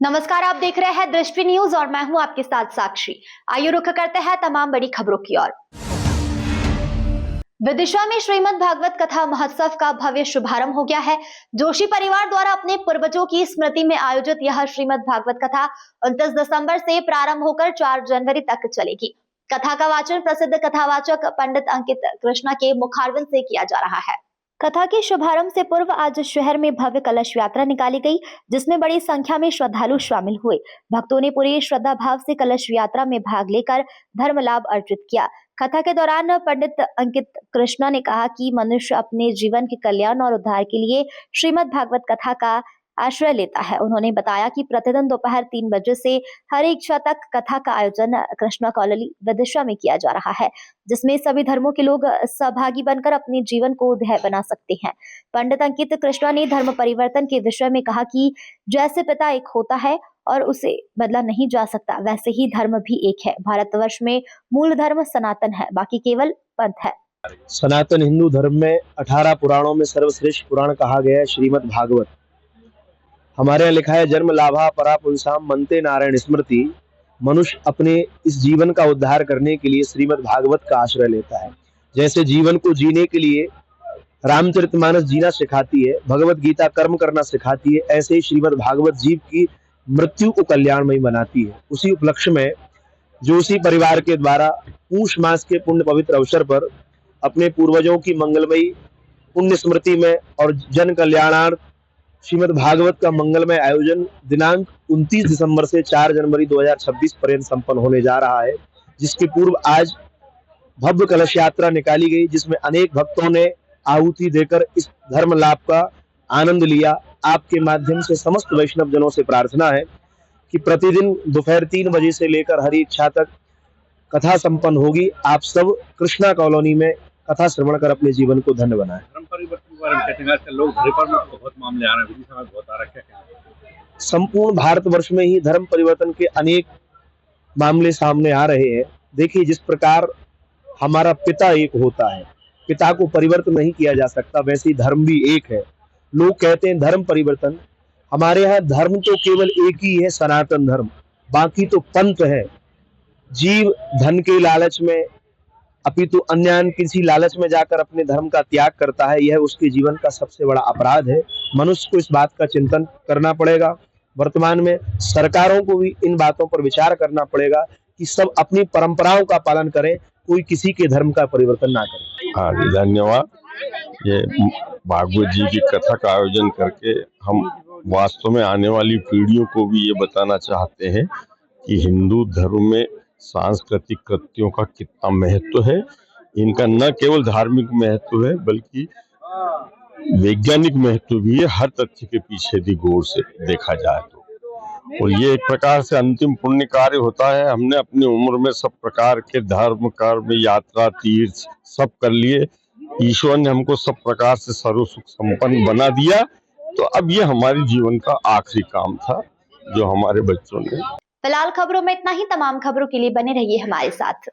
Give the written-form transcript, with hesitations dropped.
नमस्कार, आप देख रहे हैं दृष्टि न्यूज और मैं हूं आपके साथ साक्षी। आइए रुख करते हैं तमाम बड़ी खबरों की ओर। विदिशा में श्रीमद् भागवत कथा महोत्सव का भव्य शुभारंभ हो गया है। जोशी परिवार द्वारा अपने पूर्वजों की स्मृति में आयोजित यह श्रीमद् भागवत कथा 29 दिसंबर से प्रारंभ होकर 4 जनवरी तक चलेगी। कथा का वाचन प्रसिद्ध कथावाचक पंडित अंकित कृष्णा के मुखारविंद से किया जा रहा है। कथा के शुभारंभ से पूर्व आज शहर में भव्य कलश यात्रा निकाली गई, जिसमें बड़ी संख्या में श्रद्धालु शामिल हुए। भक्तों ने पूरी श्रद्धा भाव से कलश यात्रा में भाग लेकर धर्म लाभ अर्जित किया। कथा के दौरान पंडित अंकित कृष्णा ने कहा कि मनुष्य अपने जीवन के कल्याण और उद्धार के लिए श्रीमद् भागवत कथा का आश्रय लेता है। उन्होंने बताया कि प्रतिदिन दोपहर 3 बजे से हर इच्छा तक कथा का आयोजन कृष्णा कॉलोनी विदिशा में किया जा रहा है, जिसमें सभी धर्मों के लोग सहभागी बनकर अपने जीवन को ध्येय बना सकते हैं। पंडित अंकित कृष्णा ने धर्म परिवर्तन के विषय में कहा कि जैसे पिता एक होता है और उसे बदला नहीं जा सकता, वैसे ही धर्म भी एक है। भारतवर्ष में मूल धर्म सनातन है, बाकी केवल पंथ है। सनातन हिंदू धर्म में 18 पुराणों में सर्वश्रेष्ठ पुराण कहा गया है श्रीमद् भागवत। हमारे यहाँ लिखा है, जन्म लाभा परा पुंसाम मनते नारायण स्मृति। मनुष्य अपने इस जीवन का उद्धार करने के लिए श्रीमद् भागवत का आश्रय लेता है। जैसे जीवन को जीने के लिए रामचरितमानस जीना सिखाती है, भगवत गीता कर्म करना सिखाती है, ऐसे ही श्रीमद् भागवत जीव की मृत्यु को कल्याणमयी बनाती है। उसी उपलक्ष्य में जोशी परिवार के द्वारा पूष मास के पुण्य पवित्र अवसर पर अपने पूर्वजों की मंगलमयी पुण्य स्मृति में और जन कल्याणार्थ श्रीमद् भागवत का मंगलमय आयोजन दिनांक 29 दिसंबर से 4 जनवरी 2026 पर्यंत संपन्न होने जा रहा है, जिसके पूर्व आज भव्य कलश यात्रा निकाली गई, जिसमें अनेक भक्तों ने आहुति देकर इस धर्म लाभ का आनंद लिया। आपके माध्यम से समस्त वैष्णव जनों से प्रार्थना है कि प्रतिदिन दोपहर 3 बजे से लेकर हरि इच्छा तक कथा संपन्न होगी। आप सब कृष्णा कॉलोनी में कथा श्रवण कर अपने जीवन को धन्य बनाएं। धर्म परिवर्तन के बारे में कहते हैं, आजकल लोग घर पर में बहुत मामले आ रहे हैं, विदिशा में बहुत आ रहे हैं। संपूर्ण भारतवर्ष में ही धर्म परिवर्तन के अनेक मामले सामने आ रहे हैं। देखिए, जिस प्रकार हमारा पिता एक होता है, पिता को परिवर्तन नहीं किया जा सकता, वैसे ही धर्म भी एक है। लोग कहते हैं धर्म परिवर्तन, हमारे यहाँ धर्म तो केवल एक ही है, सनातन धर्म, बाकी तो पंथ है। जीव धन के लालच में अपितु अन्य किसी लालच में जाकर अपने धर्म का त्याग करता है, यह उसके जीवन का सबसे बड़ा अपराध है। मनुष्य को इस बात का चिंतन करना पड़ेगा। वर्तमान में सरकारों को भी इन बातों पर विचार करना पड़ेगा कि सब अपनी परंपराओं का पालन करें, कोई किसी के धर्म का परिवर्तन ना करे। हाँ जी, धन्यवाद। ये भागवत जी की कथा का आयोजन करके हम वास्तव में आने वाली पीढ़ियों को भी ये बताना चाहते हैं कि हिंदू धर्म में सांस्कृतिक कृत्यों का कितना महत्व है। इनका न केवल धार्मिक महत्व है बल्कि वैज्ञानिक महत्व भी है, हर तथ्य के पीछे यदि गौर से देखा जाए तो। और ये एक प्रकार से अंतिम पुण्य कार्य होता है। हमने अपनी उम्र में सब प्रकार के धर्म कर्म यात्रा तीर्थ सब कर लिए, ईश्वर ने हमको सब प्रकार से सर्व सुख संपन्न बना दिया, तो अब ये हमारे जीवन का आखिरी काम था जो हमारे बच्चों ने। फिलहाल खबरों में इतना ही। तमाम खबरों के लिए बने रहिए हमारे साथ।